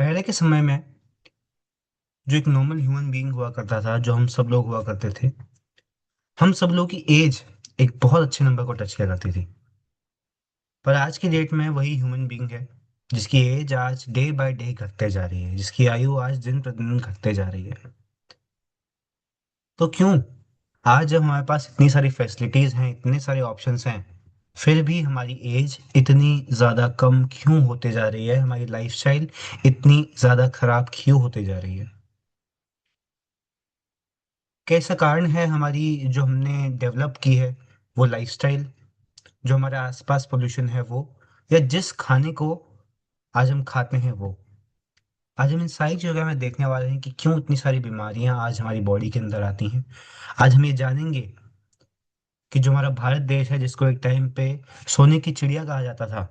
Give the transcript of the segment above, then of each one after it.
पहले के समय में जो एक नॉर्मल ह्यूमन बीइंग हुआ करता था, जो हम सब लोग हुआ करते थे, हम सब लोग की एज एक बहुत अच्छे नंबर को टच किया करती थी। पर आज की डेट में वही ह्यूमन बीइंग है जिसकी एज आज डे बाय डे घटते जा रही है, जिसकी आयु आज दिन प्रतिदिन घटते जा रही है। तो क्यों आज जब हमारे पास इतनी सारी फैसिलिटीज हैं, इतने सारे ऑप्शंस हैं, फिर भी हमारी एज इतनी ज़्यादा कम क्यों होते जा रही है, हमारी लाइफस्टाइल इतनी ज़्यादा खराब क्यों होते जा रही है? कैसा कारण है हमारी जो हमने डेवलप की है वो लाइफस्टाइल, जो हमारे आसपास पोल्यूशन है वो, या जिस खाने को आज हम खाते हैं वो? आज हम इन सारी चीज़ों में देखने वाले हैं कि क्यों इतनी सारी बीमारियां आज हमारी बॉडी के अंदर आती हैं। आज हम ये जानेंगे कि जो हमारा भारत देश है, जिसको एक टाइम पे सोने की चिड़िया कहा जाता था,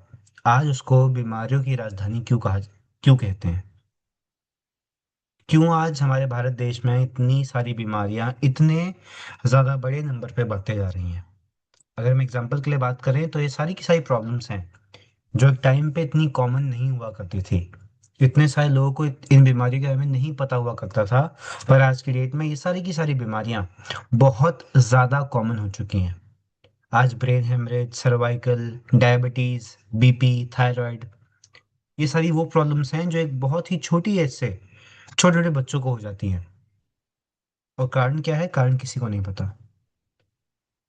आज उसको बीमारियों की राजधानी क्यों कहते हैं? क्यों आज हमारे भारत देश में इतनी सारी बीमारियां इतने ज़्यादा बड़े नंबर पे बढ़ते जा रही हैं? अगर हम एग्जांपल के लिए बात करें तो ये सारी की सारी प्रॉब्लम्स हैं जो एक टाइम पे इतनी कॉमन नहीं हुआ करती थी। इतने सारे लोगों को इन बीमारियों के बारे में नहीं पता हुआ करता था। पर आज की डेट में ये सारी की सारी बीमारियां बहुत ज़्यादा कॉमन हो चुकी हैं। आज brain haemorrhage, cervical, diabetes, BP, thyroid, ये सारी वो प्रॉब्लम्स हैं जो एक बहुत ही छोटी एज से छोटे छोटे बच्चों को हो जाती हैं। और कारण क्या है? कारण किसी को नहीं पता।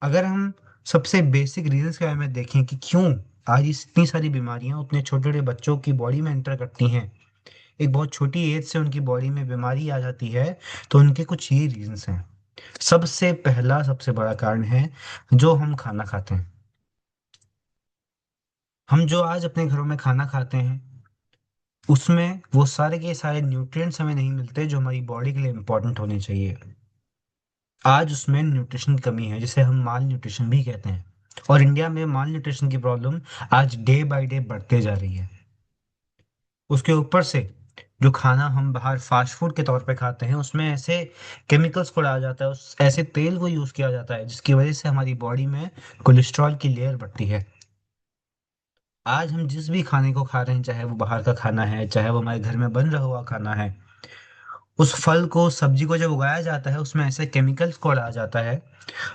अगर हम सबसे बेसिक रीजंस के बारे में देखें कि क्यों आज इतनी सारी बीमारियां उतने छोटे छोटे बच्चों की बॉडी में एंटर करती हैं, एक बहुत छोटी एज से उनकी बॉडी में बीमारी आ जाती है, तो उनके कुछ ये रीजंस हैं। सबसे पहला सबसे बड़ा कारण है जो हम खाना खाते हैं। हम जो आज अपने घरों में खाना खाते हैं उसमें वो सारे के सारे न्यूट्रिएंट्स हमें नहीं मिलते जो हमारी बॉडी के लिए इंपॉर्टेंट होने चाहिए। आज उसमें न्यूट्रिशन की कमी है, जिसे हम माल न्यूट्रिशन भी कहते हैं। और इंडिया में माल न्यूट्रिशन की प्रॉब्लम आज डे बाय डे बढ़ते जा रही है। उसके ऊपर से जो खाना हम बाहर फास्ट फूड के तौर पे खाते हैं उसमें ऐसे केमिकल्स को डाला जाता है, उस ऐसे तेल को यूज किया जाता है जिसकी वजह से हमारी बॉडी में कोलेस्ट्रॉल की लेयर बढ़ती है। आज हम जिस भी खाने को खा रहे हैं, चाहे वो बाहर का खाना है, चाहे वो हमारे घर में बन रहा हुआ खाना है, उस फल को, सब्जी को जब उगाया जाता है उसमें ऐसे केमिकल्स को डाला जाता है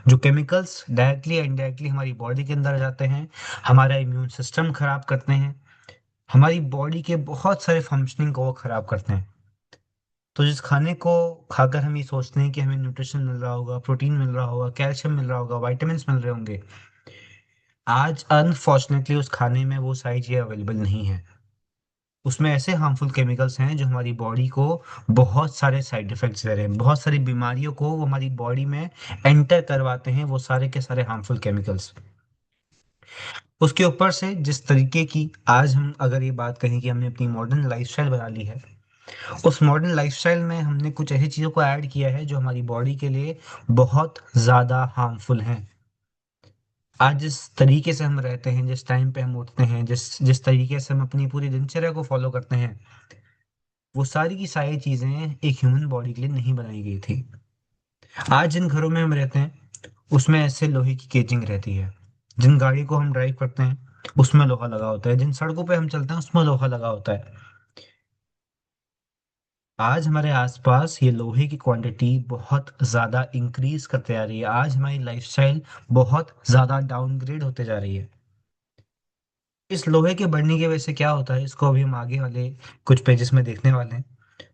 जो केमिकल्स डायरेक्टली या इनडायरेक्टली हमारी बॉडी के अंदर जाते हैं, हमारा इम्यून सिस्टम खराब करते हैं, हमारी बॉडी के बहुत सारे फंक्शनिंग को वो खराब करते हैं। तो जिस खाने को खाकर हम ये सोचते हैं कि हमें न्यूट्रिशन मिल रहा होगा, प्रोटीन मिल रहा होगा, कैल्शियम मिल रहा होगा, विटामिन मिल रहे होंगे, आज अनफॉर्चुनेटली उस खाने में वो सारी चीज़ें अवेलेबल नहीं है। उसमें ऐसे हार्मफुल केमिकल्स हैं जो हमारी बॉडी को बहुत सारे साइड इफेक्ट्स दे रहे हैं, बहुत सारी बीमारियों को वो हमारी बॉडी में एंटर करवाते हैं, वो सारे के सारे हार्मफुल केमिकल्स। उसके ऊपर से जिस तरीके की आज हम अगर ये बात करें कि हमने अपनी मॉडर्न लाइफस्टाइल बना ली है, उस मॉडर्न लाइफस्टाइल में हमने कुछ ऐसी चीज़ों को ऐड किया है जो हमारी बॉडी के लिए बहुत ज़्यादा हार्मफुल हैं। आज जिस तरीके से हम रहते हैं, जिस टाइम पे हम उठते हैं, जिस जिस तरीके से हम अपनी पूरी दिनचर्या को फॉलो करते हैं, वो सारी की सारी चीज़ें एक ह्यूमन बॉडी के लिए नहीं बनाई गई थी। आज जिन घरों में हम रहते हैं उसमें ऐसे लोहे की केजिंग रहती है। जिन गाड़ी को हम ड्राइव करते हैं उसमें लोहा लगा होता है, जिन सड़कों पे हम चलते हैं उसमें लोहा लगा होता है। आज हमारे आसपास ये लोहे की क्वांटिटी बहुत ज़्यादा इंक्रीज करते आ रही है। आज हमारी लाइफस्टाइल बहुत ज़्यादा डाउनग्रेड होते जा रही है। इस लोहे के बढ़ने की वजह से क्या होता है इसको अभी हम आगे वाले कुछ पेजेस में देखने वाले हैं।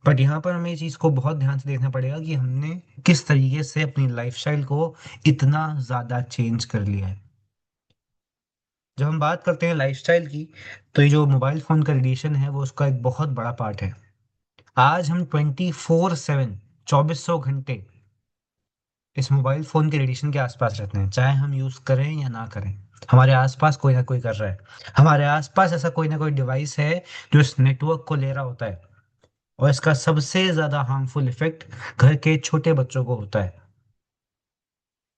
बट यहाँ पर हमें इस चीज़ को बहुत ध्यान से देखना पड़ेगा कि हमने किस तरीके से अपनी लाइफस्टाइल को इतना ज़्यादा चेंज कर लिया है। जब हम बात करते हैं लाइफस्टाइल की, तो ये जो मोबाइल फ़ोन का रेडिएशन है वो उसका एक बहुत बड़ा पार्ट है। आज हम 24/7, 2400 घंटे इस मोबाइल फ़ोन के रेडिएशन के आसपास रहते हैं, चाहे हम यूज़ करें या ना करें। हमारे आसपास कोई ना कोई कर रहा है। हमारे आसपास ऐसा कोई ना कोई डिवाइस है जो इस नेटवर्क को ले रहा होता है। और इसका सबसे ज़्यादा हार्मफुल इफेक्ट घर के छोटे बच्चों को होता है।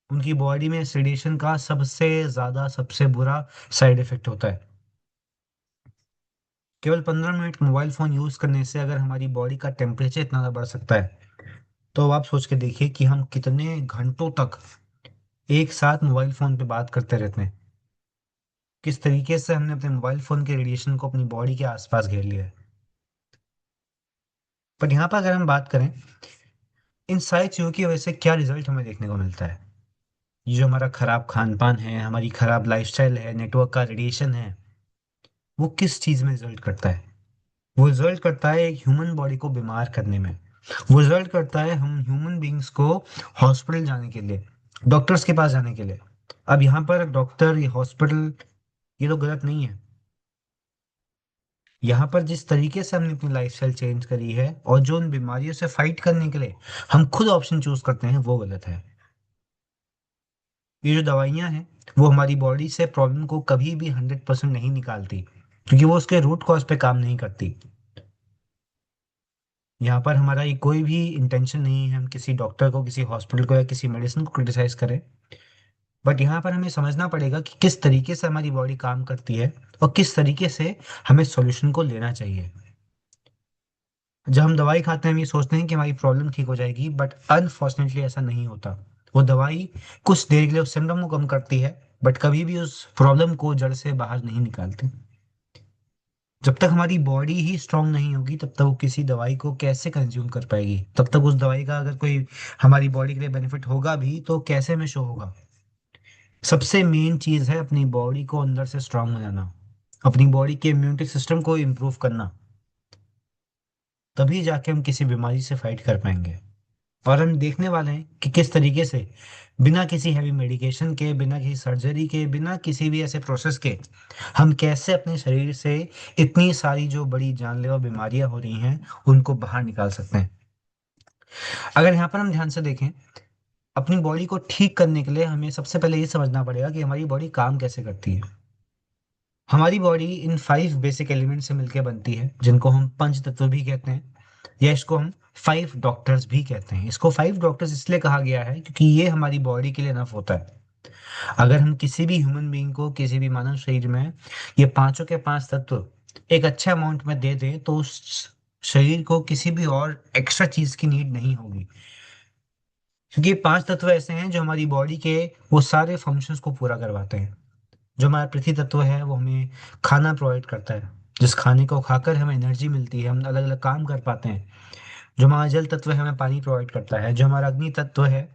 उनकी बॉडी में इस रेडिएशन का सबसे ज़्यादा, सबसे बुरा साइड इफेक्ट होता है। केवल 15 मिनट मोबाइल फ़ोन यूज़ करने से अगर हमारी बॉडी का टेम्परेचर इतना ज़्यादा बढ़ सकता है, तो अब आप सोच के देखिए कि हम कितने घंटों तक एक साथ मोबाइल फ़ोन पे बात करते रहते हैं। किस तरीके से हमने अपने मोबाइल फ़ोन के रेडिएशन को अपनी बॉडी के आसपास घेर लिया है। पर यहाँ पर अगर हम बात करें इन सारी चीज़ों की वजह से क्या रिजल्ट हमें देखने को मिलता है, ये जो हमारा खराब खान पान है, हमारी खराब लाइफस्टाइल है, नेटवर्क का रेडिएशन है, वो किस चीज़ में रिजल्ट करता है? वो रिजल्ट करता है एक ह्यूमन बॉडी को बीमार करने में। वो रिजल्ट करता है हम ह्यूमन बींग्स को हॉस्पिटल जाने के लिए, डॉक्टर्स के पास जाने के लिए। अब यहाँ पर डॉक्टर या हॉस्पिटल ये तो गलत नहीं है। यहाँ पर जिस तरीके से हमने अपनी लाइफस्टाइल चेंज करी है और जो उन बीमारियों से फाइट करने के लिए हम खुद ऑप्शन चूज करते हैं वो गलत है। ये जो दवाइयाँ हैं वो हमारी बॉडी से प्रॉब्लम को कभी भी 100% नहीं निकालती, क्योंकि वो उसके रूट कॉज पे काम नहीं करती। यहाँ पर हमारा ये कोई भी इंटेंशन नहीं है हम किसी डॉक्टर को, किसी हॉस्पिटल को या किसी मेडिसिन को क्रिटिसाइज करें। बट यहाँ पर हमें समझना पड़ेगा कि किस तरीके से हमारी बॉडी काम करती है और किस तरीके से हमें सॉल्यूशन को लेना चाहिए। जब हम दवाई खाते हैं हम ये सोचते हैं कि हमारी प्रॉब्लम ठीक हो जाएगी, बट अनफॉर्चुनेटली ऐसा नहीं होता। वो दवाई कुछ देर के लिए उस सिम्टम को कम करती है, बट कभी भी उस प्रॉब्लम को जड़ से बाहर नहीं निकालती। जब तक हमारी बॉडी ही स्ट्रांग नहीं होगी तब तक वो किसी दवाई को कैसे कंज्यूम कर पाएगी, तब तक उस दवाई का अगर कोई हमारी बॉडी के लिए बेनिफिट होगा भी तो कैसे में शो होगा। सबसे मेन चीज है अपनी बॉडी को अंदर से स्ट्रांग बनाना, अपनी बॉडी के इम्यूनिटी सिस्टम को इम्प्रूव करना। तभी जाके हम किसी बीमारी से फाइट कर पाएंगे। और हम देखने वाले हैं कि किस तरीके से बिना किसी हैवी मेडिकेशन के, बिना किसी सर्जरी के, बिना किसी भी ऐसे प्रोसेस के हम कैसे अपने शरीर से इतनी सारी जो बड़ी जानलेवा बीमारियां हो रही हैं उनको बाहर निकाल सकते हैं। अगर यहाँ पर हम ध्यान से देखें, अपनी बॉडी को ठीक करने के लिए हमें सबसे पहले ये समझना पड़ेगा कि हमारी बॉडी काम कैसे करती है। हमारी बॉडी इन 5 बेसिक एलिमेंट से मिलकर बनती है जिनको हम पंच तत्व भी कहते हैं, या इसको हम 5 डॉक्टर्स भी कहते हैं। इसको 5 डॉक्टर्स इसलिए कहा गया है क्योंकि ये हमारी बॉडी के लिए इनफ होता है। अगर हम किसी भी ह्यूमन बीइंग को, किसी भी मानव शरीर में ये पांचों के पांच तत्व एक अच्छे अमाउंट में दे दें तो उस शरीर को किसी भी और एक्स्ट्रा चीज की नीड नहीं होगी। क्योंकि ये 5 तत्व ऐसे हैं जो हमारी बॉडी के वो सारे फंक्शंस को पूरा करवाते हैं। जो हमारा पृथ्वी तत्व है वो हमें खाना प्रोवाइड करता है, जिस खाने को खाकर हमें एनर्जी मिलती है, हम अलग अलग काम कर पाते हैं। जो हमारा जल तत्व है हमें पानी प्रोवाइड करता है। जो हमारा अग्नि तत्व है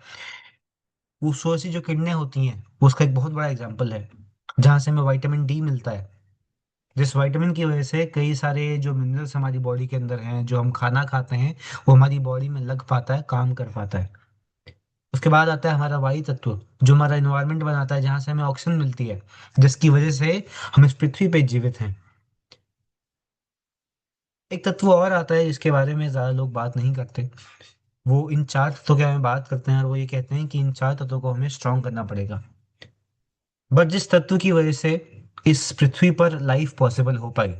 वो सूरज की जो किरणें होती हैं वो उसका एक बहुत बड़ा एग्जाम्पल है, जहाँ से हमें विटामिन डी मिलता है। जिस विटामिन की वजह से कई सारे जो मिनरल्स हमारी बॉडी के अंदर हैं, जो हम खाना खाते हैं वो हमारी बॉडी में लग पाता है, काम कर पाता है। उसके बाद आता है हमारा वायु तत्व, जो हमारा इन्वायरमेंट बनाता है, जहाँ से हमें ऑक्सीजन मिलती है, जिसकी वजह से हम इस पृथ्वी पे जीवित हैं। एक तत्व और आता है जिसके बारे में ज्यादा लोग बात नहीं करते। वो इन 4 तत्वों के बारे में बात करते हैं और वो ये कहते हैं कि इन 4 तत्वों को हमें स्ट्रॉन्ग करना पड़ेगा। बट जिस तत्व की वजह से इस पृथ्वी पर लाइफ पॉसिबल हो पाई,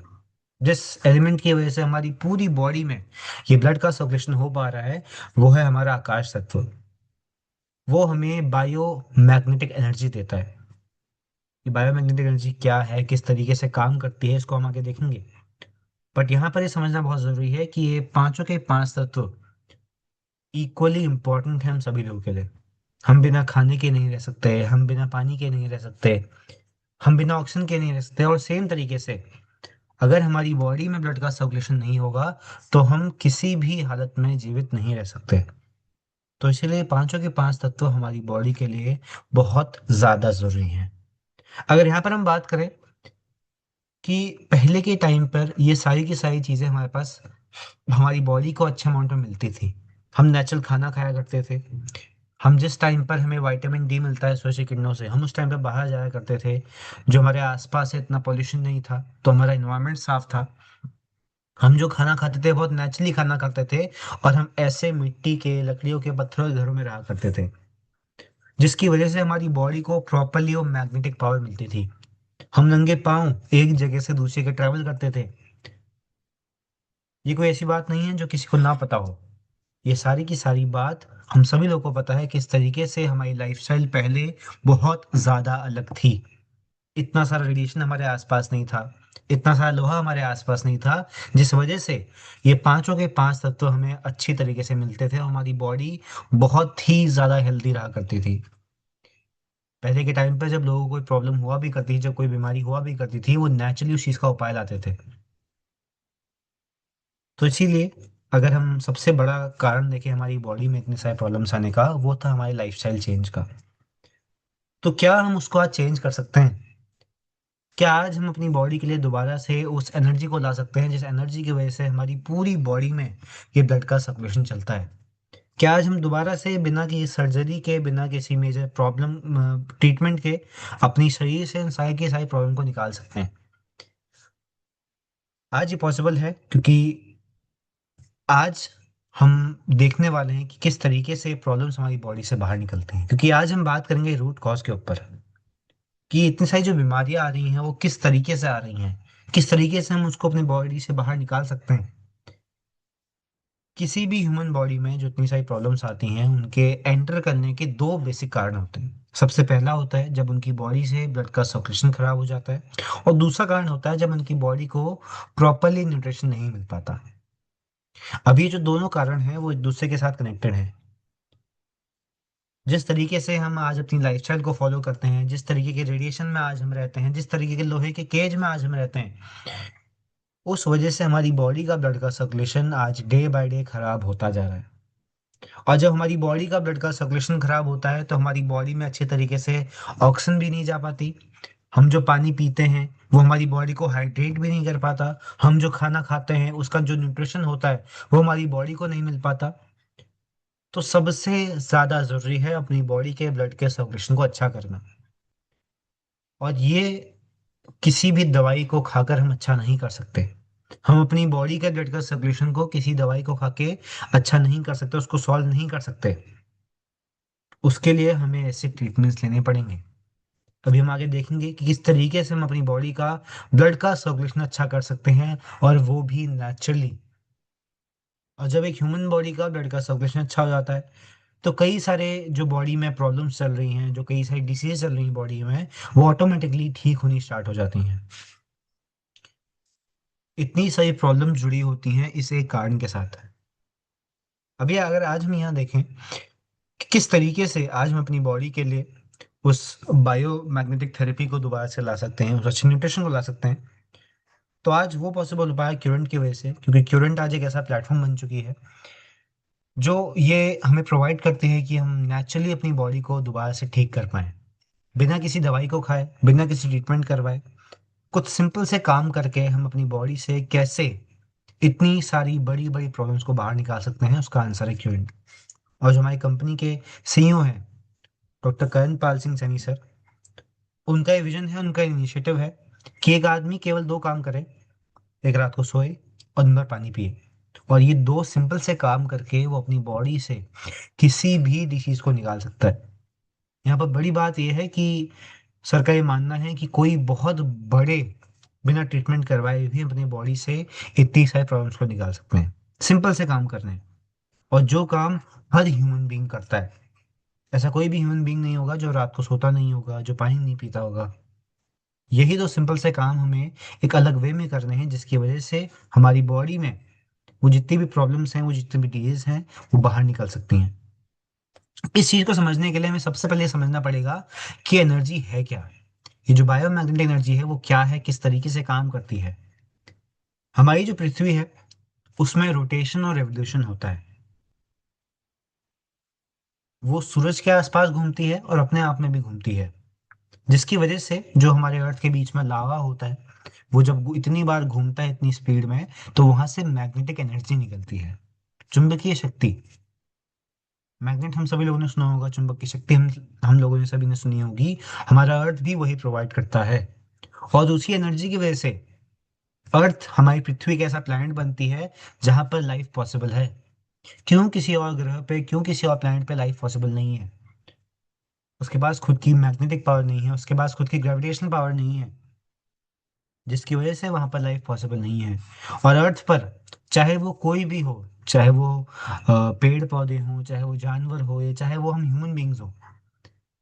जिस एलिमेंट की वजह से हमारी पूरी बॉडी में ये ब्लड का सर्कुलेशन हो पा रहा है, वो है हमारा आकाश तत्व। वो हमें बायो मैग्नेटिक एनर्जी देता है। ये बायोमैग्नेटिक एनर्जी क्या है, किस तरीके से काम करती है, इसको हम आगे देखेंगे। बट यहाँ पर ये समझना बहुत जरूरी है कि ये पांचों के पांच तत्व इक्वली इंपॉर्टेंट है हम सभी लोगों के लिए। हम बिना खाने के नहीं रह सकते, हम बिना पानी के नहीं रह सकते, हम बिना ऑक्सीजन के नहीं रह सकते। और सेम तरीके से अगर हमारी बॉडी में ब्लड का सर्कुलेशन नहीं होगा तो हम किसी भी हालत में जीवित नहीं रह सकते। तो इसीलिए पांचों के पांच तत्व हमारी बॉडी के लिए बहुत ज्यादा जरूरी हैं। अगर यहाँ पर हम बात करें कि पहले के टाइम पर ये सारी की सारी चीजें हमारे पास हमारी बॉडी को अच्छे अमाउंट में मिलती थी। हम नेचुरल खाना खाया करते थे। हम जिस टाइम पर हमें विटामिन डी मिलता है सूरज की किरणों से, हम उस टाइम पर बाहर जाया करते थे। जो हमारे आसपास है इतना पोल्यूशन नहीं था तो हमारा इन्वायरमेंट साफ था। हम जो खाना खाते थे बहुत नेचुरली खाना खाते थे। और हम ऐसे मिट्टी के, लकड़ियों के, पत्थरों के घरों में रहा करते थे, जिसकी वजह से हमारी बॉडी को प्रॉपरली वो मैग्नेटिक पावर मिलती थी। हम नंगे पांव एक जगह से दूसरी के ट्रैवल करते थे। ये कोई ऐसी बात नहीं है जो किसी को ना पता हो। ये सारी की सारी बात हम सभी लोगों को पता है किस तरीके से हमारी लाइफस्टाइल पहले बहुत ज्यादा अलग थी। इतना सारा रेडिएशन हमारे आसपास नहीं था, इतना सारा लोहा हमारे आसपास नहीं था, जिस वजह से ये पांचों के पांच तत्व हमें अच्छी तरीके से मिलते थे और हमारी बॉडी बहुत ही ज्यादा हेल्दी रहा करती थी। पहले के टाइम पर जब लोगों को कोई प्रॉब्लम हुआ भी करती थी, जब कोई बीमारी हुआ भी करती थी, वो नेचुरली उस चीज का उपाय लाते थे। तो इसीलिए अगर हम सबसे बड़ा कारण देखें हमारी बॉडी में इतने सारे प्रॉब्लम्स आने का, वो था हमारे लाइफस्टाइल चेंज का। तो क्या हम उसको आज चेंज कर सकते हैं? क्या आज हम अपनी बॉडी के लिए दोबारा से उस एनर्जी को ला सकते हैं जिस एनर्जी की वजह से हमारी पूरी बॉडी में ये ब्लड का सर्कुलेशन चलता है? क्या आज हम दोबारा से बिना किसी सर्जरी के, बिना किसी मेजर प्रॉब्लम ट्रीटमेंट के अपनी शरीर से इन सारी की सारी प्रॉब्लम को निकाल सकते हैं? आज ये पॉसिबल है, क्योंकि आज हम देखने वाले हैं कि किस तरीके से प्रॉब्लम्स हमारी बॉडी से बाहर निकलते हैं, क्योंकि आज हम बात करेंगे रूट कॉज के ऊपर, कि इतनी सारी जो बीमारियां आ रही हैं वो किस तरीके से आ रही हैं, किस तरीके से हम उसको अपनी बॉडी से बाहर निकाल सकते हैं। किसी भी ह्यूमन बॉडी में जो इतनी सारी प्रॉब्लम्स आती हैं उनके एंटर करने के दो बेसिक कारण होते हैं। सबसे पहला होता है जब उनकी बॉडी से ब्लड का सर्कुलेशन खराब हो जाता है, और दूसरा कारण होता है जब उनकी बॉडी को प्रॉपरली न्यूट्रिशन नहीं मिल पाता। अब ये जो दोनों कारण हैं वो एक दूसरे के साथ कनेक्टेड हैं। जिस तरीके से हम आज अपनी लाइफस्टाइल को फॉलो करते हैं, जिस तरीके के रेडिएशन में आज हम रहते हैं, जिस तरीके के लोहे के केज में आज हम रहते हैं, उस वजह से हमारी बॉडी का ब्लड का सर्कुलेशन आज डे बाय डे खराब होता जा रहा है। और जब हमारी बॉडी का ब्लड का सर्कुलेशन खराब होता है तो हमारी बॉडी में अच्छे तरीके से ऑक्सीजन भी नहीं जा पाती। हम जो पानी पीते हैं वो हमारी बॉडी को हाइड्रेट भी नहीं कर पाता। हम जो खाना खाते हैं उसका जो न्यूट्रिशन होता है वो हमारी बॉडी को नहीं मिल पाता। तो सबसे ज्यादा जरूरी है अपनी बॉडी के ब्लड के सर्कुलेशन को अच्छा करना। और ये किसी भी दवाई को खाकर हम अच्छा नहीं कर सकते। हम अपनी बॉडी के ब्लड का सर्कुलेशन को किसी दवाई को खा के अच्छा नहीं कर सकते, उसको सॉल्व नहीं कर सकते। उसके लिए हमें ऐसे ट्रीटमेंट्स लेने पड़ेंगे। अभी हम आगे देखेंगे कि किस तरीके से हम अपनी बॉडी का ब्लड का सर्कुलेशन अच्छा कर सकते हैं, और वो भी नेचुरली। और जब एक ह्यूमन बॉडी का ब्लड का सर्कुलेशन अच्छा हो जाता है तो कई सारे जो बॉडी में प्रॉब्लम्स चल रही हैं, जो कई सारी डिसीज चल रही हैं बॉडी में, वो ऑटोमेटिकली ठीक होनी स्टार्ट हो जाती हैं। इतनी सारी प्रॉब्लम्स जुड़ी होती हैं इस एक कारण के साथ। अभी अगर आज हम यहाँ देखें कि किस तरीके से आज हम अपनी बॉडी के लिए उस बायोमैग्नेटिक थेरेपी को दोबारा से ला सकते हैं, उस अच्छे न्यूट्रिशन को ला सकते हैं, तो आज वो पॉसिबल हो पाया क्यूरेंट की वजह से, क्योंकि क्यूरेंट आज एक ऐसा प्लेटफॉर्म बन चुकी है जो ये हमें प्रोवाइड करती है कि हम नेचुरली अपनी बॉडी को दोबारा से ठीक कर पाएं, बिना किसी दवाई को खाए, बिना किसी ट्रीटमेंट करवाए। कुछ सिंपल से काम करके हम अपनी बॉडी से कैसे इतनी सारी बड़ी बड़ी प्रॉब्लम्स को बाहर निकाल सकते हैं, उसका आंसर है क्यूरेंट। और जो हमारी कंपनी के सीईओ हैं, डॉक्टर करण पाल सिंह सैनी सर, उनका ये विजन है, उनका इनिशिएटिव है कि एक आदमी केवल दो काम करे। एक, रात को सोए और दिन भर पानी पिए। और ये दो सिंपल से काम करके वो अपनी बॉडी से किसी भी डिसीज को निकाल सकता है। यहाँ पर बड़ी बात यह है कि सर का ये मानना है कि कोई बहुत बड़े, बिना ट्रीटमेंट करवाए भी अपनी बॉडी से इतनी सारी प्रॉब्लम्स को निकाल सकते हैं, सिंपल से काम करने हैं। और जो काम हर ह्यूमन बीइंग करता है। ऐसा कोई भी ह्यूमन बीइंग नहीं होगा जो रात को सोता नहीं होगा, जो पानी नहीं पीता होगा। यही तो सिंपल से काम हमें एक अलग वे में करने हैं, जिसकी वजह से हमारी बॉडी में वो जितनी भी प्रॉब्लम्स हैं, वो जितनी भी डिजीज हैं, वो बाहर निकल सकती हैं। इस चीज को समझने के लिए हमें सबसे पहले समझना पड़ेगा कि एनर्जी है क्या। ये जो बायोमैग्नेटिक एनर्जी है वो क्या है, किस तरीके से काम करती है। हमारी जो पृथ्वी है उसमें रोटेशन और रेवोल्यूशन होता है। वो सूरज के आसपास घूमती है और अपने आप में भी घूमती है, जिसकी वजह से जो हमारे अर्थ के बीच में लावा होता है, वो जब इतनी बार घूमता है इतनी स्पीड में, तो वहां से मैग्नेटिक एनर्जी निकलती है, चुंबकीय शक्ति। मैग्नेट हम सभी लोगों ने सुना होगा, चुंबक की शक्ति हम लोगों ने सभी ने सुनी होगी। हमारा अर्थ भी वही प्रोवाइड करता है। और उसी एनर्जी की वजह से अर्थ, हमारी पृथ्वी एक ऐसा प्लैनेट बनती है जहां पर लाइफ पॉसिबल है। क्यों किसी और ग्रह पे, क्यों किसी और प्लैनेट पे लाइफ पॉसिबल नहीं है? उसके पास खुद की मैग्नेटिक पावर नहीं है, उसके पास खुद की ग्रेविटेशनल पावर नहीं है, जिसकी वजह से वहां पर लाइफ पॉसिबल नहीं है। और अर्थ पर चाहे वो कोई भी हो, चाहे वो पेड़ पौधे हों, चाहे वो जानवर हो, या चाहे वो हम ह्यूमन बींग्स हो,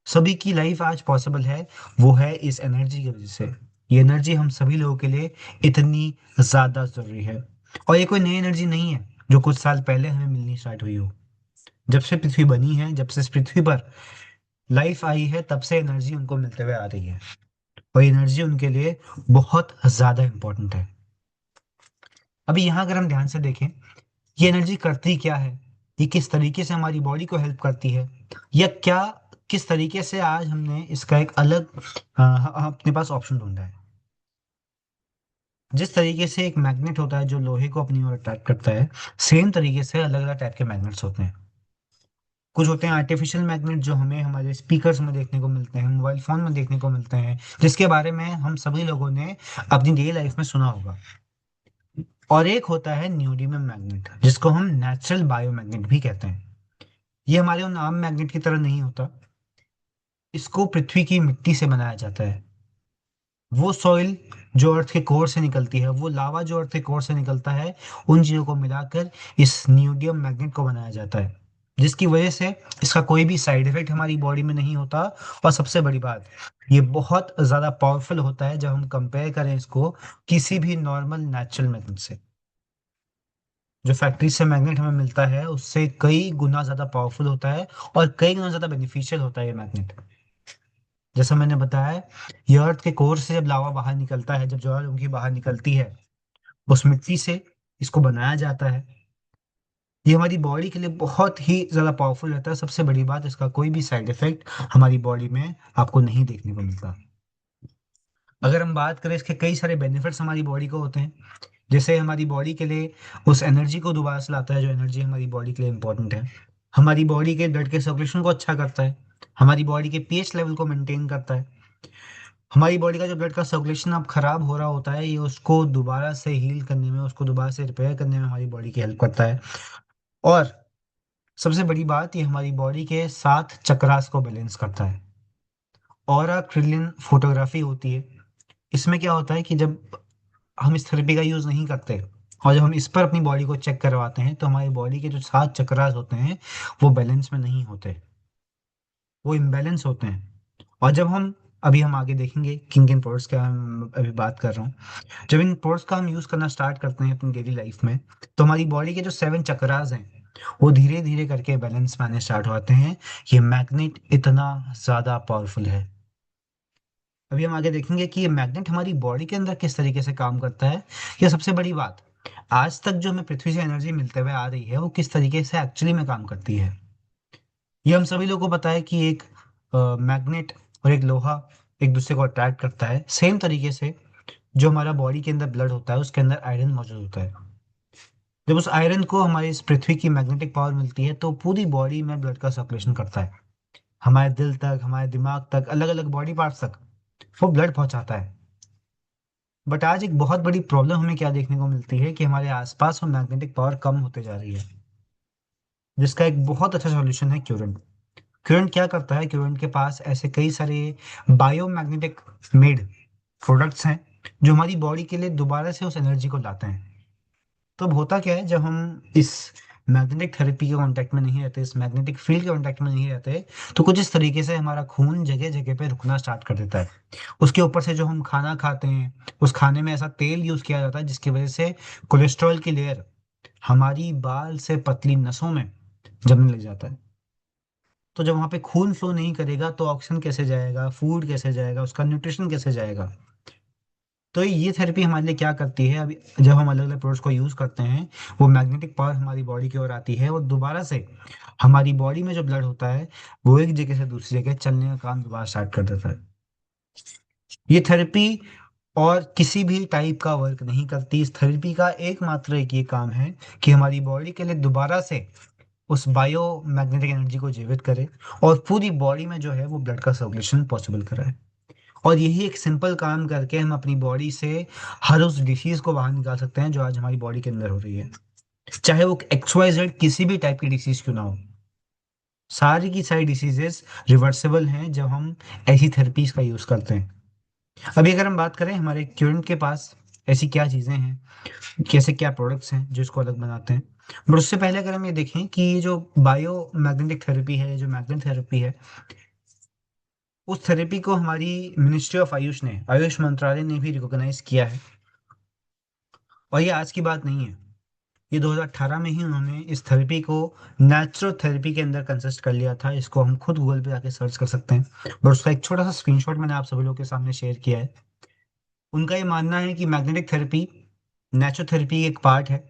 सभी की लाइफ आज पॉसिबल है। वो है इस एनर्जी की वजह से। ये एनर्जी हम सभी लोगों के लिए इतनी ज्यादा जरूरी है। और ये कोई नई एनर्जी नहीं है जो कुछ साल पहले हमें मिलनी स्टार्ट हुई हो। जब से पृथ्वी बनी है, जब से इस पृथ्वी पर लाइफ आई है, तब से एनर्जी उनको मिलते हुए आ रही है। और एनर्जी उनके लिए बहुत ज्यादा इंपॉर्टेंट है। अभी यहाँ अगर हम ध्यान से देखें ये एनर्जी करती क्या है, ये किस तरीके से हमारी बॉडी को हेल्प करती है, या क्या किस तरीके से आज हमने इसका एक अलग अपने पास ऑप्शन ढूंढा है। जिस तरीके से एक मैग्नेट होता है जो लोहे को अपनी ओर अट्रैक्ट करता है, सेम तरीके से अलग अलग टाइप के मैग्नेट्स होते हैं। कुछ होते हैं आर्टिफिशियल मैग्नेट जो हमें हमारे स्पीकर्स में देखने को मिलते हैं, मोबाइल फोन में देखने को मिलते हैं, जिसके बारे में हम सभी लोगों ने अपनी डेली लाइफ में सुना होगा। और एक होता है न्यूडिमियम मैग्नेट जिसको हम नेचुरल बायोमैग्नेट भी कहते हैं। ये हमारे उन आम मैग्नेट की तरह नहीं होता। इसको पृथ्वी की मिट्टी से बनाया जाता है। वो सॉइल जो अर्थ के कोर से निकलती है, वो लावा जो अर्थ के कोर से निकलता है, उन चीजों को मिलाकर इस न्यूडियम मैग्नेट को बनाया जाता है, जिसकी वजह से इसका कोई भी साइड इफेक्ट हमारी बॉडी में नहीं होता। और सबसे बड़ी बात, ये बहुत ज्यादा पावरफुल होता है जब हम कंपेयर करें इसको किसी भी नॉर्मल नेचुरल मैग्नेट से। जो फैक्ट्री से मैग्नेट हमें मिलता है उससे कई गुना ज्यादा पावरफुल होता है और कई गुना ज्यादा बेनिफिशियल होता है ये मैग्नेट। जैसा मैंने बताया, ये अर्थ के कोर से जब लावा बाहर निकलता है, जब ज्वालामुखी बाहर निकलती है, उस मिट्टी से इसको बनाया जाता है। ये हमारी बॉडी के लिए बहुत ही ज्यादा पावरफुल रहता है। सबसे बड़ी बात, इसका कोई भी साइड इफेक्ट हमारी बॉडी में आपको नहीं देखने को मिलता। अगर हम बात करें, इसके कई सारे बेनिफिट्स हमारी बॉडी को होते हैं। जैसे हमारी बॉडी के लिए उस एनर्जी को दोबारा से लाता है जो एनर्जी हमारी बॉडी के लिए इंपॉर्टेंट है। हमारी बॉडी के ब्लड के सर्कुलेशन को अच्छा करता है। हमारी बॉडी के पीएच लेवल को मेंटेन करता है। हमारी बॉडी का जो ब्लड का सर्कुलेशन अब खराब हो रहा होता है, ये उसको दोबारा से हील करने में, उसको दोबारा से रिपेयर करने में हमारी बॉडी की हेल्प करता है। और सबसे बड़ी बात, ये हमारी बॉडी के 7 चक्रास को बैलेंस करता है। ऑरा क्रिलिन फोटोग्राफी होती है। इसमें क्या होता है कि जब हम इस थेरेपी का यूज नहीं करते और जब हम इस पर अपनी बॉडी को चेक करवाते हैं, तो हमारी बॉडी के जो 7 चक्रास होते हैं वो बैलेंस में नहीं होते, वो इम्बैलेंस होते हैं। और जब हम, अभी हम आगे देखेंगे किन किन प्रोडक्ट्स का हम अभी बात कर रहा हूँ, जब इन प्रोडक्ट्स का हम यूज करना स्टार्ट करते हैं अपनी डेली लाइफ में, तो हमारी बॉडी के जो 7 चक्रास हैं वो धीरे धीरे करके बैलेंस में आने स्टार्ट होते हैं। ये मैग्नेट इतना ज्यादा पावरफुल है। अभी हम आगे देखेंगे कि ये मैग्नेट हमारी बॉडी के अंदर किस तरीके से काम करता है। ये सबसे बड़ी बात, आज तक जो हमें पृथ्वी से एनर्जी मिलते हुए आ रही है वो किस तरीके से एक्चुअली में काम करती है। ये हम सभी लोगों को पता है कि एक मैग्नेट और एक लोहा एक दूसरे को अट्रैक्ट करता है। सेम तरीके से जो हमारा बॉडी के अंदर ब्लड होता है उसके अंदर आयरन मौजूद होता है। जब उस आयरन को हमारी इस पृथ्वी की मैग्नेटिक पावर मिलती है तो पूरी बॉडी में ब्लड का सर्कुलेशन करता है। हमारे दिल तक, हमारे दिमाग तक, अलग अलग बॉडी पार्ट्स तक वो ब्लड पहुंचाता है। बट आज एक बहुत बड़ी प्रॉब्लम हमें क्या देखने को मिलती है कि हमारे आसपास वो मैग्नेटिक पावर कम होते जा रही है, जिसका एक बहुत अच्छा सॉल्यूशन है क्यूरेंट। क्यूरेंट क्या करता है, क्यूरेंट के पास ऐसे कई सारे बायोमैग्नेटिक मेड प्रोडक्ट्स हैं जो हमारी बॉडी के लिए दोबारा से उस एनर्जी को लाते हैं। तो अब होता क्या है, जब हम इस मैग्नेटिक थेरेपी के कांटेक्ट में नहीं रहते, इस मैग्नेटिक फील्ड के कांटेक्ट में नहीं रहते, तो कुछ इस तरीके से हमारा खून जगह जगह पे रुकना स्टार्ट कर देता है। उसके ऊपर से जो हम खाना खाते हैं, उस खाने में ऐसा तेल यूज किया जाता है जिसकी वजह से कोलेस्ट्रॉल की लेयर हमारी बाल से पतली नसों में जमने लग जाता है। तो जब वहां पे खून फ्लो नहीं करेगा तो ऑक्सीजन कैसे जाएगा, फूड कैसे जाएगा, उसका न्यूट्रिशन कैसे जाएगा। तो ये थेरेपी हमारे लिए क्या करती है, अभी जब हम अलग अलग प्रोडक्ट्स को यूज करते हैं, वो मैग्नेटिक पावर हमारी बॉडी की ओर आती है और दोबारा से हमारी बॉडी में जो ब्लड होता है वो एक जगह से दूसरी जगह चलने का काम दोबारा स्टार्ट कर देता है। ये थेरेपी और किसी भी टाइप का वर्क नहीं करती। इस थेरेपी का एकमात्र एक ये काम है कि हमारी बॉडी के लिए दोबारा से उस बायो मैग्नेटिक एनर्जी को जीवित करे और पूरी बॉडी में जो है वो ब्लड का सर्कुलेशन पॉसिबल कराए। और यही एक सिंपल काम करके हम अपनी बॉडी से हर उस डिसीज को बाहर निकाल सकते हैं जो आज हमारी बॉडी के अंदर हो रही है, चाहे वो XYZ किसी भी टाइप की डिसीज क्यों ना हो। सारी की सारी डिसीजेस रिवर्सेबल हैं जब हम ऐसी थेरेपीज का यूज करते हैं। अभी अगर हम बात करें हमारे क्यूरेंट के पास ऐसी क्या चीजें हैं, कैसे क्या प्रोडक्ट्स हैं जो इसको अलग बनाते हैं। बट उससे पहले अगर हम ये देखें कि ये जो बायो मैग्नेटिक थेरेपी है, जो मैग्नेट थेरेपी है, उस थेरेपी को हमारी मिनिस्ट्री ऑफ आयुष ने, आयुष मंत्रालय ने भी रिकॉग्नाइज किया है। और ये आज की बात नहीं है, ये 2018 में ही उन्होंने इस थेरेपी को नेचुरल थेरेपी के अंदर कंसिस्ट कर लिया था। इसको हम खुद गूगल पे जाके सर्च कर सकते हैं, बट उसका एक छोटा सा स्क्रीनशॉट मैंने आप सभी लोगों के सामने शेयर किया है। उनका ये मानना है कि मैग्नेटिक थेरेपी नेचुरल थेरेपी एक पार्ट है।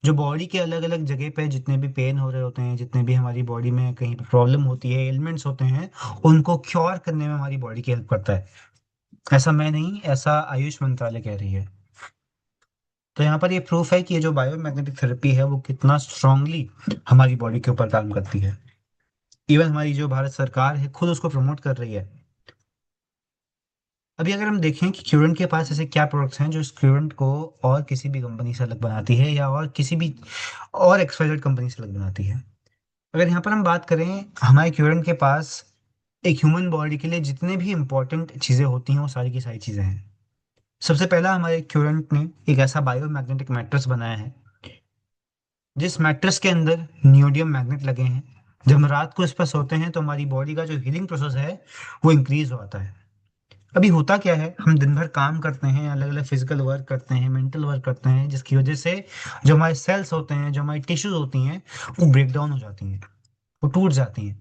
जो बॉडी के अलग अलग जगह पे जितने भी पेन हो रहे होते हैं, जितने भी हमारी बॉडी में कहीं पे प्रॉब्लम होती है, एलिमेंट्स होते हैं, उनको क्योर करने में हमारी बॉडी की हेल्प करता है। ऐसा मैं नहीं, ऐसा आयुष मंत्रालय कह रही है। तो यहाँ पर ये प्रूफ है कि ये जो बायोमैग्नेटिक थेरेपी है वो कितना स्ट्रांगली हमारी बॉडी के ऊपर काम करती है। इवन हमारी जो भारत सरकार है खुद उसको प्रमोट कर रही है। अभी अगर हम देखें कि क्यूरेंट के पास ऐसे क्या प्रोडक्ट्स हैं जो इस क्यूरेंट को और किसी भी कंपनी से अलग बनाती है, या और किसी भी और एक्सवाइजेड कंपनी से अलग बनाती है। अगर यहाँ पर हम बात करें, हमारे क्यूरेंट के पास एक ह्यूमन बॉडी के लिए जितने भी इंपॉर्टेंट चीज़ें होती हैं वो सारी की सारी चीज़ें हैं। सबसे पहला, हमारे क्यूरेंट ने एक ऐसा बायोमैग्नेटिक मैट्रेस बनाया है जिस मैट्रेस के अंदर नियोडियम मैग्नेट लगे हैं। जब हम रात को इस पर सोते हैं तो हमारी बॉडी का जो हीलिंग प्रोसेस है वो इंक्रीज होता है। अभी होता क्या है, हम दिन भर काम करते हैं, अलग अलग फिजिकल वर्क करते हैं, मेंटल वर्क करते हैं, जिसकी वजह से जो हमारे सेल्स होते हैं, जो हमारी टिश्यूज होती हैं, वो ब्रेक डाउन हो जाती हैं, वो टूट जाती हैं।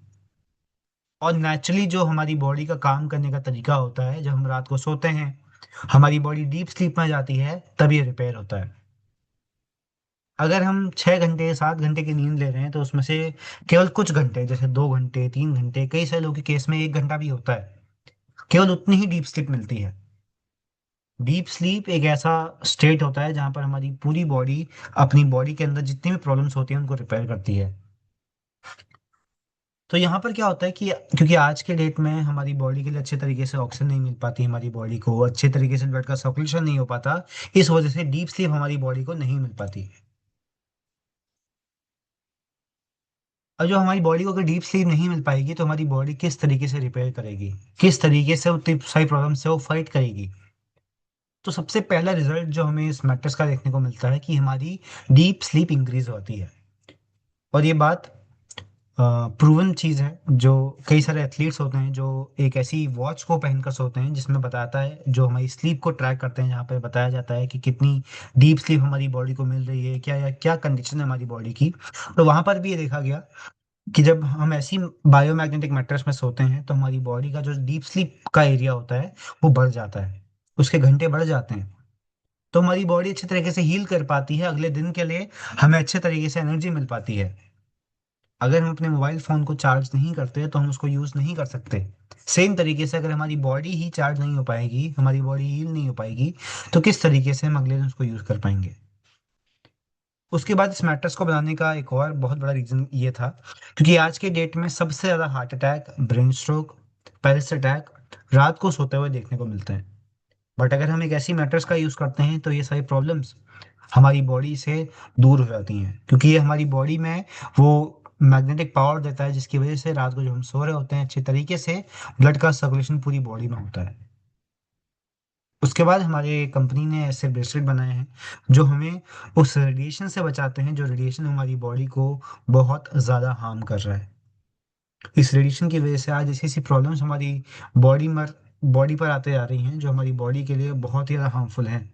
और नेचुरली जो हमारी बॉडी का काम करने का तरीका होता है, जब हम रात को सोते हैं, हमारी बॉडी डीप स्लीप में जाती है, तब ये रिपेयर होता है। अगर हम 6 घंटे 7 घंटे की नींद ले रहे हैं तो उसमें से केवल कुछ घंटे, जैसे 2 घंटे 3 घंटे, कई सारे लोगों के केस में 1 घंटा भी होता है, केवल उतनी ही डीप स्लीप मिलती है। डीप स्लीप एक ऐसा स्टेट होता है जहां पर हमारी पूरी बॉडी अपनी बॉडी के अंदर जितनी भी प्रॉब्लम्स होती हैं उनको रिपेयर करती है। तो यहाँ पर क्या होता है कि क्योंकि आज के डेट में हमारी बॉडी के लिए अच्छे तरीके से ऑक्सीजन नहीं मिल पाती, हमारी बॉडी को अच्छे तरीके से ब्लड का सर्कुलेशन नहीं हो पाता, इस वजह से डीप स्लीप हमारी बॉडी को नहीं मिल पाती। और जो हमारी बॉडी को अगर डीप स्लीप नहीं मिल पाएगी तो हमारी बॉडी किस तरीके से रिपेयर करेगी, किस तरीके से उतनी सारी प्रॉब्लम से वो फाइट करेगी। तो सबसे पहला रिजल्ट जो हमें इस मैट्रेस का देखने को मिलता है कि हमारी डीप स्लीप इंक्रीज होती है। और ये बात प्रूवन चीज़ है। जो कई सारे एथलीट्स होते हैं जो एक ऐसी वॉच को पहनकर सोते हैं जिसमें बताता है, जो हमारी स्लीप को ट्रैक करते हैं, जहाँ पे बताया जाता है कि कितनी डीप स्लीप हमारी बॉडी को मिल रही है, क्या या क्या कंडीशन है हमारी बॉडी की। तो वहां पर भी ये देखा गया कि जब हम ऐसी बायोमैग्नेटिक मैट्रेस में सोते हैं तो हमारी बॉडी का जो डीप स्लीप का एरिया होता है वो बढ़ जाता है, उसके घंटे बढ़ जाते हैं। तो हमारी बॉडी अच्छे तरीके से हील कर पाती है, अगले दिन के लिए हमें अच्छे तरीके से एनर्जी मिल पाती है। अगर हम अपने मोबाइल फोन को चार्ज नहीं करते तो हम उसको यूज नहीं कर सकते। सेम तरीके से अगर हमारी बॉडी ही चार्ज नहीं हो पाएगी, हमारी बॉडी हील नहीं हो पाएगी, तो किस तरीके से हम अगले दिन उसको यूज कर पाएंगे। उसके बाद इस मैट्रेस को बनाने का एक और बहुत बड़ा रीजन ये था, क्योंकि आज के डेट में सबसे ज्यादा heart attack, brain stroke, Paris attack रात को सोते हुए देखने को मिलते हैं। बट अगर हम एक ऐसी मैट्रेस का यूज करते हैं तो ये सारी प्रॉब्लम्स हमारी बॉडी से दूर हो जाती हैं, क्योंकि ये हमारी बॉडी में वो मैग्नेटिक पावर देता है जिसकी वजह से रात को जब हम सो रहे होते हैं अच्छे तरीके से ब्लड का सर्कुलेशन पूरी बॉडी में होता है। उसके बाद हमारे कंपनी ने ऐसे ब्रेसलेट बनाए हैं जो हमें उस रेडिएशन से बचाते हैं, जो रेडिएशन हमारी बॉडी को बहुत ज़्यादा हार्म कर रहा है। इस रेडिएशन की वजह से आज ऐसी ऐसी प्रॉब्लम्स हमारी बॉडी पर आते जा रही हैं जो हमारी बॉडी के लिए बहुत ही ज़्यादा हार्मफुल हैं।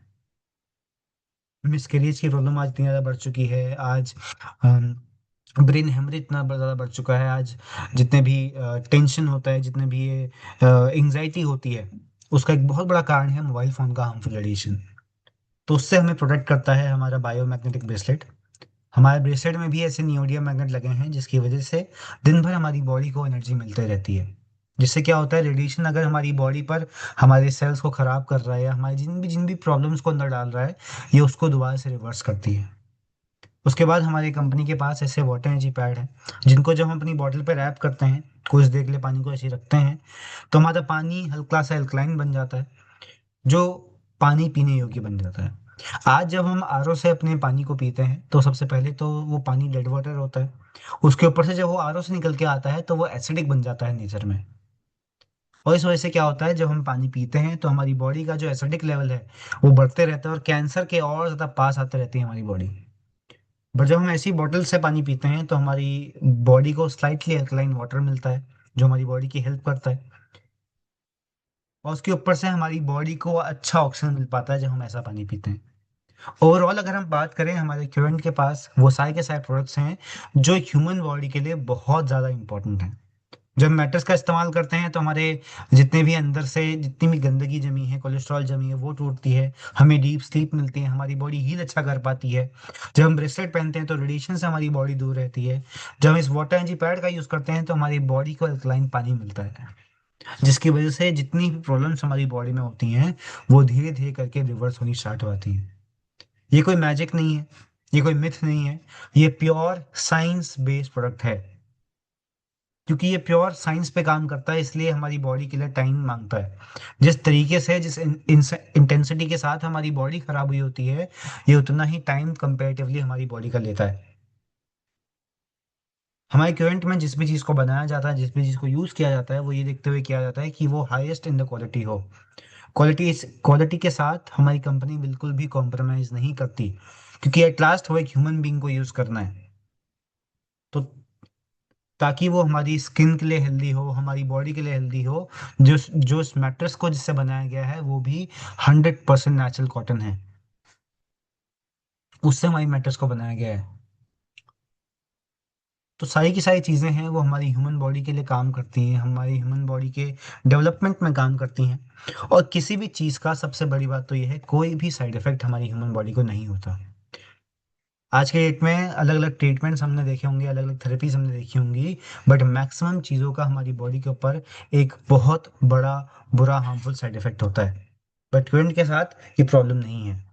मिसकैरेज की प्रॉब्लम आज इतनी ज़्यादा बढ़ चुकी है, आज ब्रेन हेमरेज इतना ज़्यादा बढ़ चुका है, आज जितने भी टेंशन होता है, जितने भी ये एंग्जाइटी होती है, उसका एक बहुत बड़ा कारण है मोबाइल फ़ोन का हार्मफुल रेडिएशन। तो उससे हमें प्रोटेक्ट करता है हमारा बायोमैग्नेटिक ब्रेसलेट। हमारे ब्रेसलेट में भी ऐसे नियोडियम मैग्नेट लगे हैं जिसकी वजह से दिन भर हमारी बॉडी को एनर्जी मिलती रहती है। जिससे क्या होता है, रेडिएशन अगर हमारी बॉडी पर हमारे सेल्स को खराब कर रहा है या हमारे जिन भी प्रॉब्लम्स को अंदर डाल रहा है, ये उसको दोबारा से रिवर्स करती है। उसके बाद हमारी कंपनी के पास ऐसे वाटर एनर्जी पैड हैं जिनको जब हम अपनी बॉटल पर रैप करते हैं, कुछ देर के लिए पानी को ऐसे ही रखते हैं, तो हमारा पानी हल्का सा अल्कलाइन बन जाता है, जो पानी पीने योग्य बन जाता है। आज जब हम आरओ से अपने पानी को पीते हैं तो सबसे पहले तो वो पानी डेड वाटर होता है। उसके ऊपर से जब वो आरओ से निकल के आता है तो वो एसिडिक बन जाता है नेचर में। और इस वजह से क्या होता है, जब हम पानी पीते हैं तो हमारी बॉडी का जो एसिडिक लेवल है वो बढ़ते रहता है और कैंसर के और ज़्यादा पास आते रहती है हमारी बॉडी। बट जब हम ऐसी बोतल से पानी पीते हैं तो हमारी बॉडी को स्लाइटली अल्कलाइन वाटर मिलता है जो हमारी बॉडी की हेल्प करता है। और उसके ऊपर से हमारी बॉडी को अच्छा ऑक्सीजन मिल पाता है जब हम ऐसा पानी पीते हैं। ओवरऑल अगर हम बात करें, हमारे क्यूरेंट के पास वो सारे के सारे प्रोडक्ट्स हैं जो एक ह्यूमन बॉडी के लिए बहुत ज़्यादा इंपॉर्टेंट हैं। जब मैट्रेस का इस्तेमाल करते हैं तो हमारे जितने भी अंदर से जितनी भी गंदगी जमी है, कोलेस्ट्रॉल जमी है, वो टूटती है, हमें डीप स्लीप मिलती है, हमारी बॉडी हील अच्छा कर पाती है। जब हम ब्रेसलेट पहनते हैं तो रेडिएशन से हमारी बॉडी दूर रहती है। जब हम इस वाटर एनर्जी पैड का यूज करते हैं तो हमारी बॉडी को अल्कलाइन पानी मिलता है, जिसकी वजह से जितनी भी प्रॉब्लम्स हमारी बॉडी में होती हैं वो धीरे धीरे करके रिवर्स होनी स्टार्ट हो जाती हैं। ये कोई मैजिक नहीं है, ये कोई मिथ नहीं है, ये प्योर साइंस बेस्ड प्रोडक्ट है। क्योंकि ये प्योर साइंस पे काम करता है, इसलिए हमारी बॉडी के लिए टाइम मांगता है। जिस तरीके से, जिस इंटेंसिटी के साथ हमारी बॉडी खराब हुई होती है, ये उतना ही टाइम कंपेरेटिवली हमारी बॉडी का लेता है। हमारे इक्विपमेंट में जिस भी चीज़ को बनाया जाता है, जिस भी चीज़ को यूज़ किया जाता है, वो ये देखते हुए किया जाता है कि वो हाईएस्ट इन द क्वालिटी हो। क्वालिटी के साथ हमारी कंपनी बिल्कुल भी कॉम्प्रोमाइज नहीं करती, क्योंकि एट लास्ट वो एक ह्यूमन बींग को यूज़ करना है। तो ताकि वो हमारी स्किन के लिए हेल्दी हो, हमारी बॉडी के लिए हेल्दी हो। जो जो इस मैट्रेस को जिससे बनाया गया है वो भी 100% नेचुरल कॉटन है, उससे हमारी मैट्रेस को बनाया गया है। तो सारी की सारी चीज़ें हैं वो हमारी ह्यूमन बॉडी के लिए काम करती हैं, हमारी ह्यूमन बॉडी के डेवलपमेंट में काम करती हैं। और किसी भी चीज़ का सबसे बड़ी बात तो ये है, कोई भी साइड इफेक्ट हमारी ह्यूमन बॉडी को नहीं होता। आज के डेट में अलग अलग ट्रीटमेंट्स हमने देखे होंगे, अलग अलग थेरेपीज हमने देखी होंगी, बट मैक्सिमम चीज़ों का हमारी बॉडी के ऊपर एक बहुत बड़ा बुरा हार्मफुल साइड इफेक्ट होता है। बट ट्विन के साथ ये प्रॉब्लम नहीं है।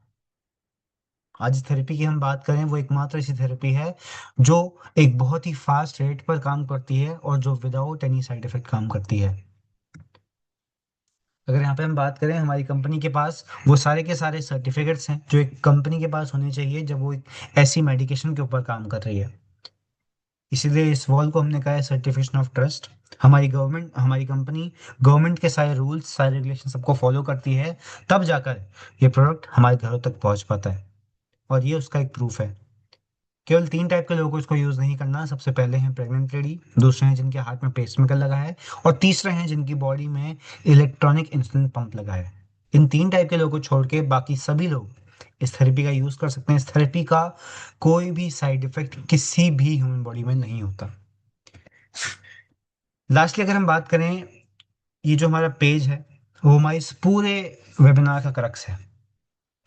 आज इस थेरेपी की हम बात करें, वो एकमात्र ऐसी थेरेपी है जो एक बहुत ही फास्ट रेट पर काम करती है और जो विदाउट एनी साइड इफेक्ट काम करती है। अगर यहाँ पे हम बात करें, हमारी कंपनी के पास वो सारे के सारे सर्टिफिकेट्स हैं जो एक कंपनी के पास होने चाहिए जब वो एक ऐसी मेडिकेशन के ऊपर काम कर रही है। इसीलिए इस वॉल को हमने कहा है सर्टिफिकेशन ऑफ ट्रस्ट। हमारी कंपनी गवर्नमेंट के सारे रूल्स, सारे रेगुलेशन सबको फॉलो करती है, तब जाकर ये प्रोडक्ट हमारे घरों तक पहुंच पाता है। और ये उसका एक प्रूफ है। केवल 3 टाइप के लोगों को इसको यूज नहीं करना। सबसे पहले हैं प्रेग्नेंट लेडी, दूसरे हैं जिनके हार्ट में पेसमेकर लगा है, और तीसरे हैं जिनकी बॉडी में इलेक्ट्रॉनिक इंसुलिन पंप लगा है। इन 3 टाइप के लोगों को छोड़ के बाकी सभी लोग इस थेरेपी का यूज कर सकते हैं। इस थेरेपी का कोई भी साइड इफेक्ट किसी भी ह्यूमन बॉडी में नहीं होता। लास्टली अगर हम बात करें, ये जो हमारा पेज है वो हमारे इस पूरे वेबिनार का क्रक्स है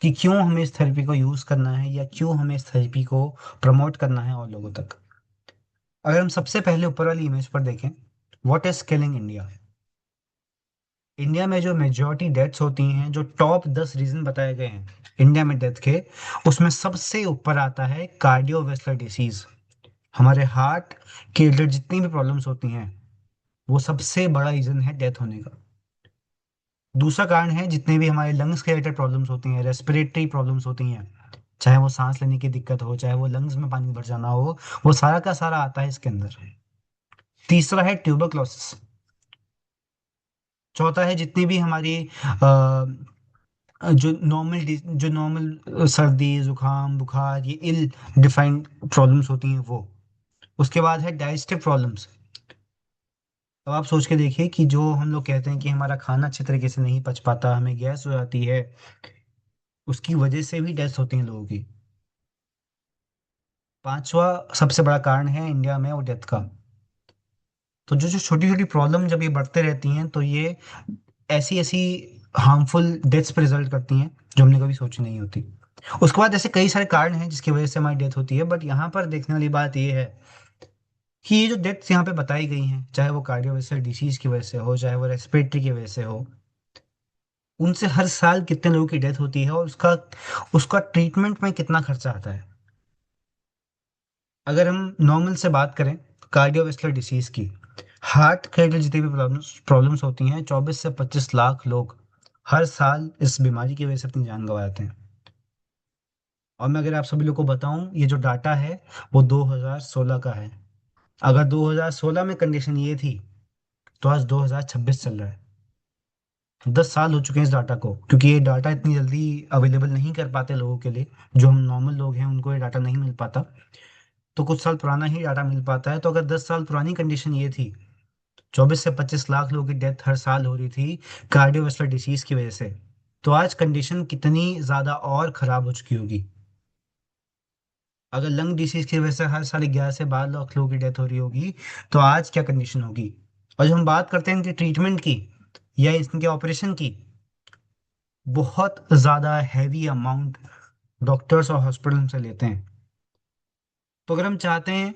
कि क्यों हमें इस थेरेपी को यूज करना है या क्यों हमें इस थेरेपी को प्रमोट करना है और लोगों तक। अगर हम सबसे पहले ऊपर वाली इमेज पर देखें, what is killing India. India में जो मेजोरिटी डेथ्स होती हैं, जो टॉप 10 रीजन बताए गए हैं इंडिया में डेथ के, उसमें सबसे ऊपर आता है कार्डियोवैस्कुलर डिसीज। हमारे हार्ट के रिलेटेड जितनी भी प्रॉब्लम्स होती हैं, वो सबसे बड़ा रीजन है डेथ होने का। दूसरा कारण है जितने भी हमारे लंग्स के रिलेटेड प्रॉब्लम्स होती हैं, रेस्पिरेटरी प्रॉब्लम्स होती हैं, चाहे वो सांस लेने की दिक्कत हो, चाहे वो लंग्स में पानी भर जाना हो, वो सारा का सारा आता है इसके अंदर। तीसरा है ट्यूबरक्लोसिस। चौथा है जितनी भी हमारी जो नॉर्मल सर्दी, जुकाम, बुखार, ये इल डिफाइंड प्रॉब्लम्स होती हैं वो। उसके बाद है डाइजेस्टिव प्रॉब्लम्स। अब आप सोच के देखिए कि जो हम लोग कहते हैं कि हमारा खाना अच्छे तरीके से नहीं पच पाता, हमें गैस हो जाती है, उसकी वजह से भी डेथ होती है लोगों की। पांचवा सबसे बड़ा कारण है इंडिया में वो डेथ का। तो जो जो छोटी छोटी प्रॉब्लम जब ये बढ़ते रहती हैं तो ये ऐसी ऐसी हार्मफुल डेथ्स पर रिजल्ट करती हैं जो हमने कभी सोची नहीं होती। उसके बाद ऐसे कई सारे कारण हैं जिसकी वजह से हमारी डेथ होती है, बट यहाँ पर देखने वाली बात ये है कि ये जो डेथ्स यहाँ पे बताई गई हैं, चाहे वो कार्डियोवैस्कुलर डिसीज की वजह से हो, चाहे वो रेस्पिरेटरी की वजह से हो, उनसे हर साल कितने लोगों की डेथ होती है और उसका उसका ट्रीटमेंट में कितना खर्चा आता है। अगर हम नॉर्मल से बात करें कार्डियोवैस्कुलर डिसीज की, हार्ट के रिलेटेड जितनी भी प्रॉब्लम्स प्रॉब्लम्स होती हैं, 24 से 25 लाख लोग हर साल इस बीमारी की वजह से अपनी जान गंवा जाते हैं। और मैं अगर आप सभी लोग को बताऊं, ये जो डाटा है वो 2016 का है। अगर 2016 में कंडीशन ये थी तो आज 2026 चल रहा है। 10 साल हो चुके हैं इस डाटा को, क्योंकि ये डाटा इतनी जल्दी अवेलेबल नहीं कर पाते लोगों के लिए। जो हम नॉर्मल लोग हैं उनको ये डाटा नहीं मिल पाता, तो कुछ साल पुराना ही डाटा मिल पाता है। तो अगर 10 साल पुरानी कंडीशन ये थी, 24 से 25 लाख लोगों की डेथ हर साल हो रही थी कार्डियोवास्कुलर डिसीज की वजह से, तो आज कंडीशन कितनी ज्यादा और खराब हो चुकी होगी। अगर लंग डिसीज की वजह से हर साल 11 से 12 लाख लोगों की डेथ हो रही होगी, तो आज क्या कंडीशन होगी। और जब हम बात करते हैं इनके ट्रीटमेंट की या इनके ऑपरेशन की, बहुत ज़्यादा हैवी अमाउंट डॉक्टर्स और हॉस्पिटल से लेते हैं। तो अगर हम चाहते हैं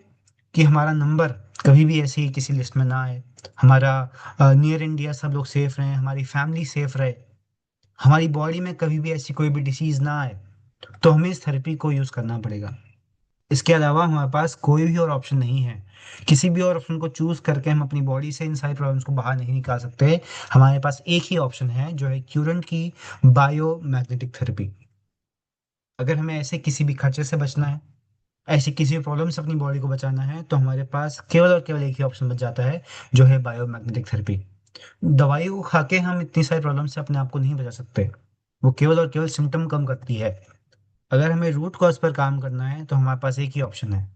कि हमारा नंबर कभी भी ऐसी किसी लिस्ट में ना आए, हमारा नियर इंडिया सब लोग सेफ रहें, हमारी फैमिली सेफ रहे, हमारी बॉडी में कभी भी ऐसी कोई भी डिसीज ना आए, तो हमें इस थेरेपी को यूज़ करना पड़ेगा। इसके अलावा हमारे पास कोई भी और ऑप्शन नहीं है। किसी भी और ऑप्शन को चूज करके हम अपनी बॉडी से इन सारी प्रॉब्लम्स को बाहर नहीं निकाल सकते। हमारे पास एक ही ऑप्शन है जो है क्यूरेंट की बायोमैग्नेटिक थेरेपी। अगर हमें ऐसे किसी भी खर्चे से बचना है, ऐसी किसी भी प्रॉब्लम से अपनी बॉडी को बचाना है, तो हमारे पास केवल और केवल एक ही ऑप्शन बच जाता है, जो है बायोमैग्नेटिक थेरेपी। दवाइयों को खा के हम इतनी सारी प्रॉब्लम से अपने आप को नहीं बचा सकते। वो केवल और केवल सिम्टम कम करती है। अगर हमें रूट कॉज पर काम करना है तो हमारे पास एक ही ऑप्शन है।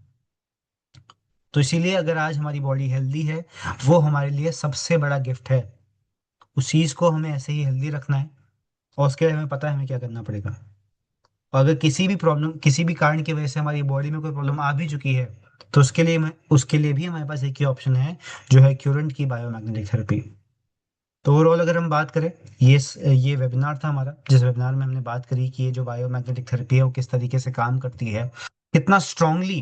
तो इसीलिए अगर आज हमारी बॉडी हेल्दी है, वो हमारे लिए सबसे बड़ा गिफ्ट है। उस चीज़ को हमें ऐसे ही हेल्दी रखना है, और उसके लिए हमें पता है हमें क्या करना पड़ेगा। और अगर किसी भी प्रॉब्लम, किसी भी कारण की वजह से हमारी बॉडी में कोई प्रॉब्लम आ भी चुकी है, तो उसके लिए भी हमारे पास एक ही ऑप्शन है, जो है क्यूरेंट की बायोमैग्नेटिक थेरेपी। तो ओवरऑल अगर हम बात करें, ये वेबिनार था हमारा, जिस वेबिनार में हमने बात करी कि ये जो बायोमैग्नेटिक थेरेपी है वो किस तरीके से काम करती है, कितना स्ट्रांगली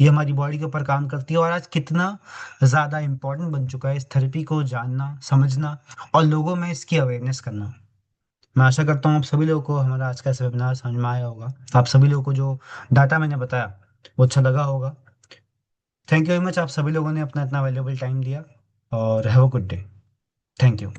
ये हमारी बॉडी के ऊपर काम करती है, और आज कितना ज़्यादा इम्पोर्टेंट बन चुका है इस थेरेपी को जानना, समझना और लोगों में इसकी अवेयरनेस करना। मैं आशा करता हूँ आप सभी लोगों को हमारा आज का इस वेबिनार समझ में आया होगा। आप सभी लोगों को जो डाटा मैंने बताया वो अच्छा लगा होगा। थैंक यू वेरी मच, आप सभी लोगों ने अपना इतना वैल्यूएबल टाइम दिया, और have a good day. Thank you.